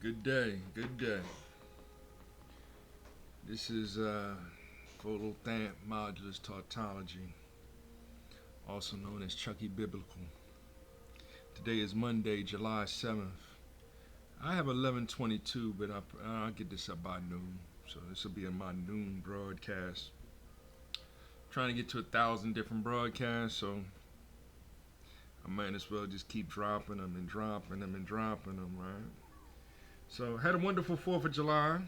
Good day, good day. This is Photothant Modulus Tautology, also known as Chucky Biblical. Today is Monday, July 7th. I have 11:22, but I'll get this up by noon. So this will be in my noon broadcast. Trying to get to 1,000 different broadcasts, so I might as well just keep dropping them and dropping them and dropping them, right? So had a wonderful 4th of July,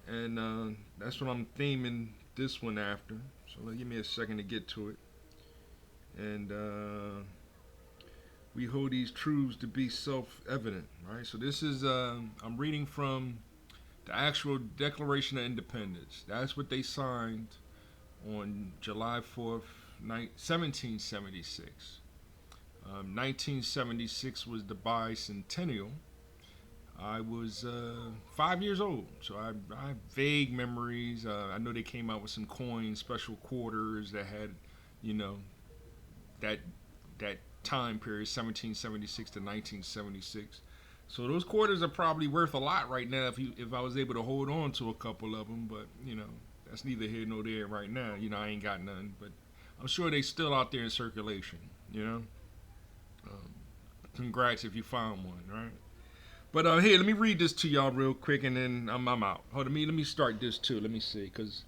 and that's what I'm theming this one after. So give me a second to get to it. And we hold these truths to be self-evident, right? So this is, I'm reading from the actual Declaration of Independence. That's what they signed on July 4th, 1776. 1976 was the bicentennial. I was 5 years old, so I have vague memories. I know they came out with some coins, special quarters that had, you know, that time period, 1776 to 1976. So those quarters are probably worth a lot right now if I was able to hold on to a couple of them. But that's neither here nor there right now. I ain't got none, but I'm sure they still out there in circulation. Congrats if you found one, right? But here, let me read this to y'all real quick, and then I'm out. Hold on, let me start this too. Let me see, cause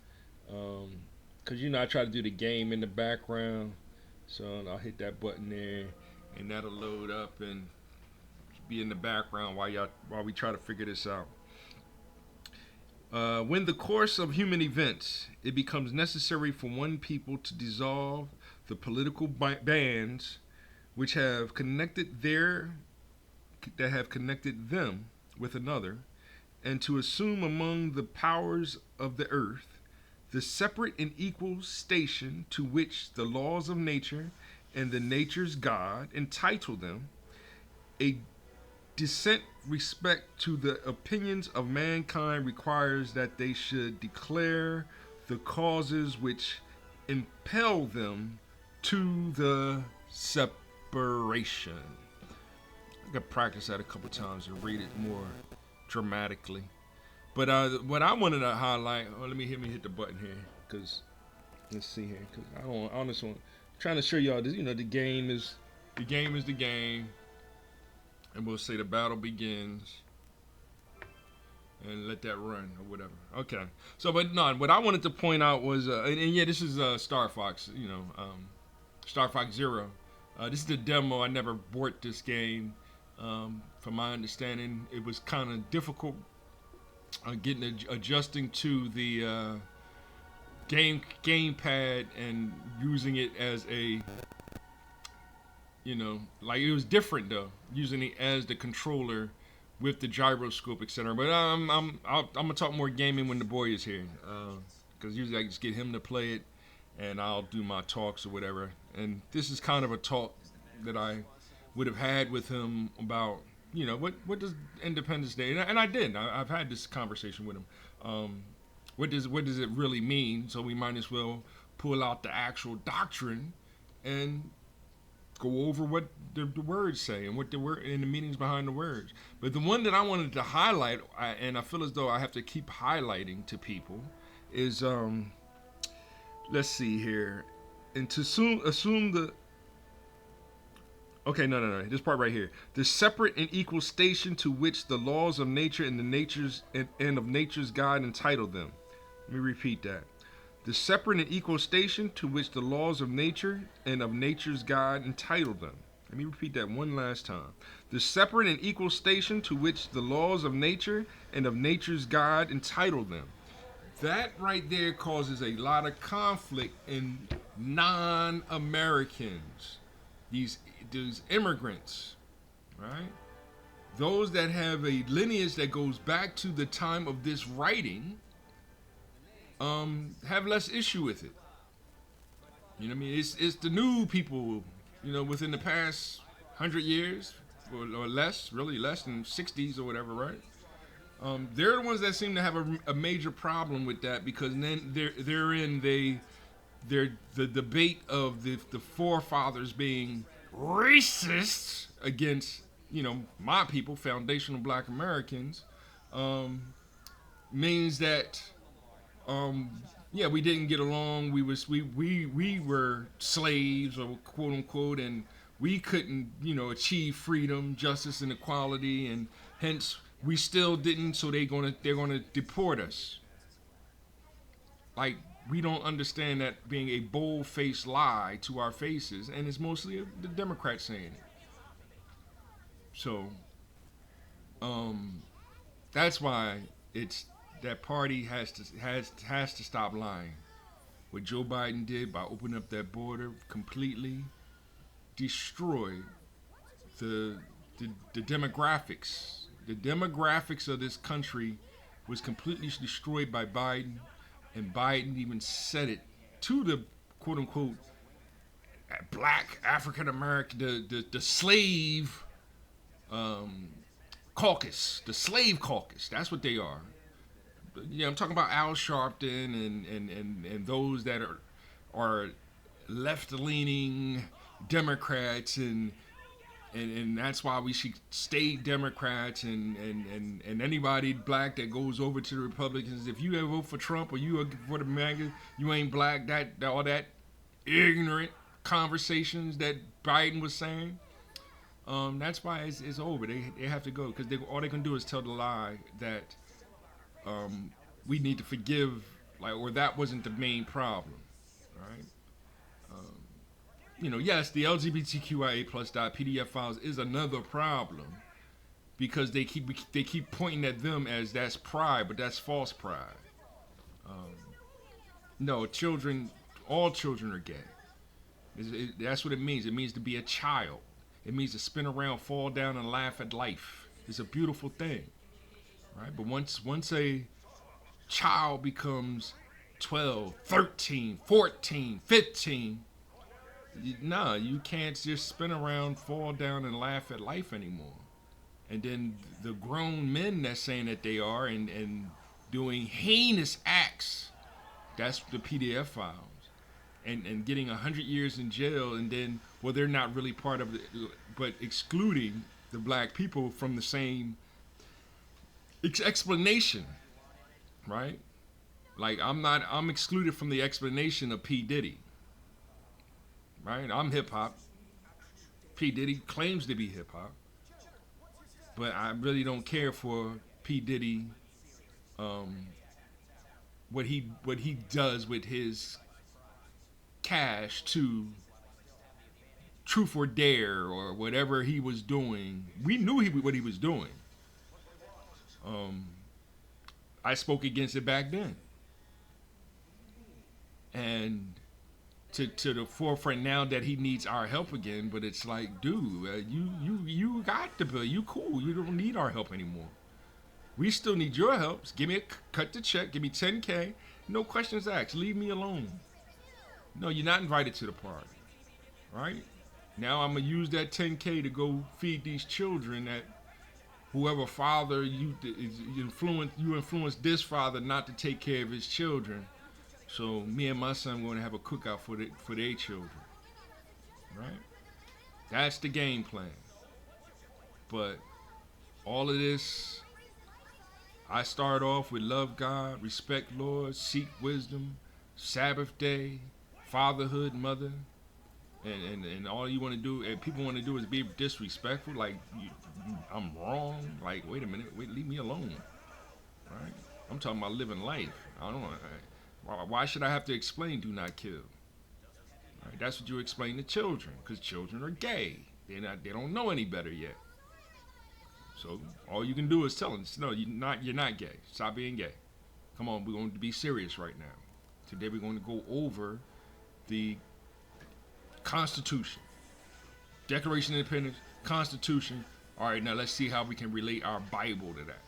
I try to do the game in the background, so I'll hit that button there, and that'll load up and be in the background while we try to figure this out. When the course of human events, it becomes necessary for one people to dissolve the political bands which have connected them with another, and to assume among the powers of the earth the separate and equal station to which the laws of nature and the nature's God entitle them, a decent respect to the opinions of mankind requires that they should declare the causes which impel them to the separation. I could practice that a couple times and read it more dramatically. But what I wanted to highlight, let me hit the button here, because let's see here, because I don't this one. I'm trying to show y'all this. The game is the game, and we'll say the battle begins, and let that run or whatever. Okay. So, but no, what I wanted to point out was, and yeah, this is StarFox. StarFox Zero. This is the demo. I never bought this game. From my understanding, it was kind of difficult adjusting to the gamepad and using it as a, like it was different though, using it as the controller with the gyroscope, etc. But I'm gonna talk more gaming when the boy is here, because usually I just get him to play it, and I'll do my talks or whatever. And this is kind of a talk that I would have had with him about, what does Independence Day, and I did. I've had this conversation with him. What does it really mean? So we might as well pull out the actual doctrine and go over what the words say and what the word and the meanings behind the words. But the one that I wanted to highlight, and I feel as though I have to keep highlighting to people, is let's see here, and to assume the. Okay, no. This part right here. The separate and equal station to which the laws of nature and of nature's God entitle them. Let me repeat that. The separate and equal station to which the laws of nature and of nature's God entitle them. Let me repeat that one last time. The separate and equal station to which the laws of nature and of nature's God entitle them. That right there causes a lot of conflict in non-Americans. These immigrants, right? Those that have a lineage that goes back to the time of this writing, have less issue with it. You know what I mean? It's the new people, within the past 100 years or less, really less than 60s or whatever, right? They're the ones that seem to have a major problem with that, because then they're in the debate of the forefathers being racist against my people, foundational Black Americans, um, means that yeah, we didn't get along. We were slaves, or quote unquote, and we couldn't achieve freedom, justice, and equality, and hence we still didn't. So they're gonna deport us. Like, we don't understand that being a bold-faced lie to our faces, and it's mostly the Democrats saying it. So um, that's why it's that party has to stop lying. What Joe Biden did by opening up that border completely destroyed the the demographics. The demographics of this country was completely destroyed by Biden, and Biden even said it to the quote unquote black African American, the slave um, caucus, the slave caucus. That's what they are. Yeah, I'm talking about Al Sharpton and those that are left leaning Democrats, and that's why we should stay Democrats, and anybody black that goes over to the Republicans, if you ever vote for Trump or you for the MAGA, you ain't black. That all that ignorant conversations that Biden was saying. That's why it's over. They have to go because all they can do is tell the lie that we need to forgive, like, or that wasn't the main problem, right? Yes, the LGBTQIA plus .pdf files is another problem because they keep pointing at them as that's pride, but that's false pride. Um, no, all children are gay. That's what it means. It means to be a child. It means to spin around, fall down, and laugh at life. It's a beautiful thing, right? But once a child becomes 12, 13, 14, 15, you can't just spin around, fall down, and laugh at life anymore. And then the grown men that's saying that they are and doing heinous acts, that's the PDF files. And getting 100 years in jail, and then, well, they're not really part of it, but excluding the black people from the same explanation, right? Like, I'm excluded from the explanation of P. Diddy, right? I'm hip hop. P. Diddy claims to be hip hop, but I really don't care for P. Diddy, what he does with his cash to Truth or Dare or whatever he was doing. We knew what he was doing. I spoke against it back then, and to the forefront now that he needs our help again. But it's like, dude, you got the bill. You cool. You don't need our help anymore. We still need your help. Give me cut the check. Give me 10K. No questions asked. Leave me alone. No, you're not invited to the party, right? Now I'm gonna use that 10K to go feed these children that whoever father you influence this father not to take care of his children. So me and my son are gonna have a cookout for their children, right? That's the game plan. But all of this, I start off with love God, respect Lord, seek wisdom, Sabbath day, fatherhood, mother, and all you want to do, and people want to do, is be disrespectful. Like, I'm wrong. Like, wait a minute, leave me alone, right? I'm talking about living life. I don't know. Why should I have to explain do not kill? Right? That's what you explain to children, because children are gay. They don't know any better yet. So all you can do is tell them, no, you're not gay. Stop being gay. Come on, we're going to be serious right now. Today we're going to go over the Constitution, Declaration of Independence, Constitution. All right, now let's see how we can relate our Bible to that.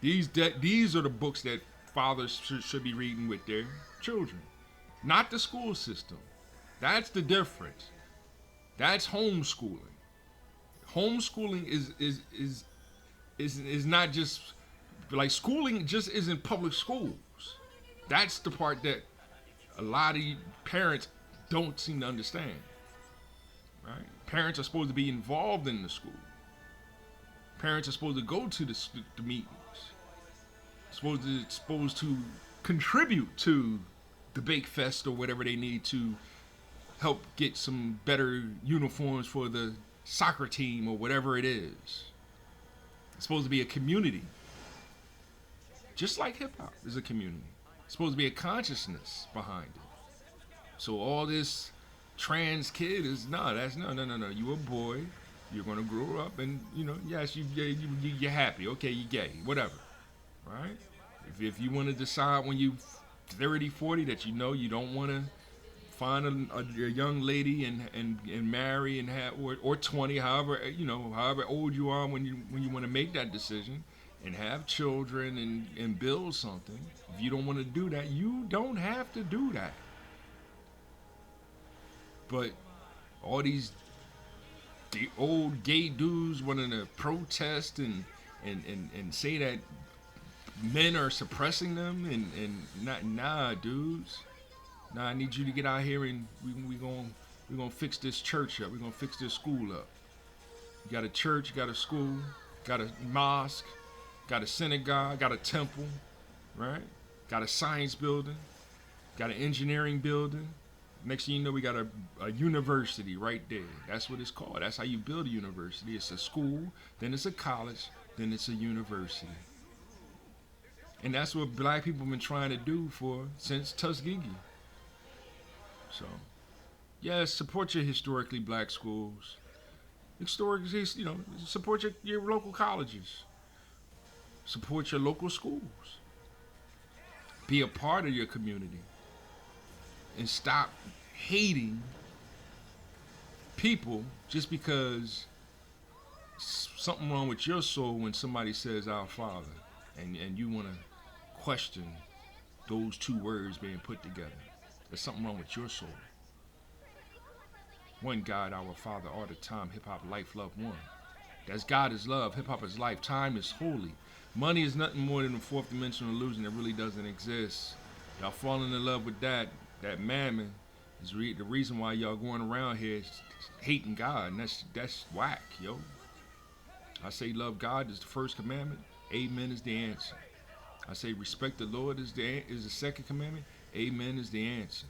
These are the books that fathers should be reading with their children, not the school system. That's the difference. That's homeschooling. Homeschooling is not just like schooling. Just isn't public schools. That's the part that a lot of parents don't seem to understand, right? Parents are supposed to be involved in the school. Parents are supposed to go to the meetings. Supposed to contribute to the Bake Fest or whatever they need to help get some better uniforms for the soccer team or whatever it is. It's supposed to be a community. Just like hip hop is a community. It's supposed to be a consciousness behind it. So all this trans kid is no. You a boy. You're gonna grow up, and yes, you're happy. Okay, you gay, whatever, right? If you want to decide when you 30, 40 that you don't want to find a young lady and marry and have or 20, however old you are when you want to make that decision and have children and build something. If you don't want to do that, you don't have to do that. But all the old gay dudes wanting to protest and say that men are suppressing them and dudes. Nah, I need you to get out here and we're gonna fix this church up. We're gonna fix this school up. You got a church, you got a school, got a mosque, got a synagogue, got a temple, right? Got a science building, got an engineering building. Next thing you know, we got a university right there. That's what it's called. That's how you build a university. It's a school, then it's a college, then it's a university. And that's what black people have been trying to do since Tuskegee. So, yes, support your historically black schools. Support your local colleges. Support your local schools. Be a part of your community. And stop hating people just because something wrong with your soul when somebody says our Father and you want to question those two words being put together. There's something wrong with your soul. One God, our Father, all the time. Hip hop, life, love, one. That's God is love. Hip hop is life. Time is holy. Money is nothing more than a fourth dimensional illusion that really doesn't exist. Y'all falling in love with that mammon is the reason why y'all going around here hating God, and that's whack, yo. I say love God is the first commandment. Amen is the answer. I say respect the Lord is the second commandment. Amen is the answer.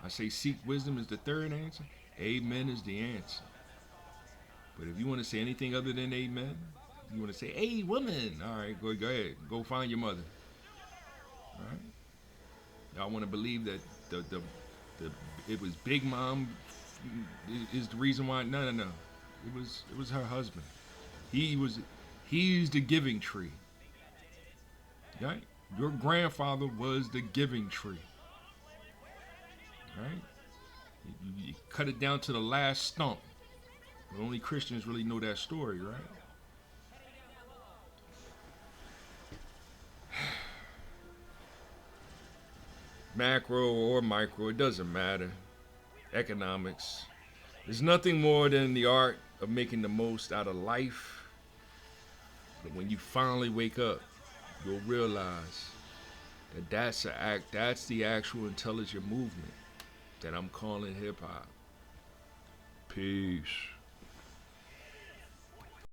I say seek wisdom is the third answer. Amen is the answer. But if you want to say anything other than amen, you want to say, hey, woman, all right, go ahead. Go find your mother. All right? Y'all want to believe that it was Big Mom is the reason why? No. It was her husband. He's the giving tree. Right? Your grandfather was the giving tree. Right? You cut it down to the last stump. But only Christians really know that story, right? Macro or micro, it doesn't matter. Economics. There's nothing more than the art of making the most out of life. But when you finally wake up, you'll realize that that's the actual intelligent movement that I'm calling hip hop. Peace.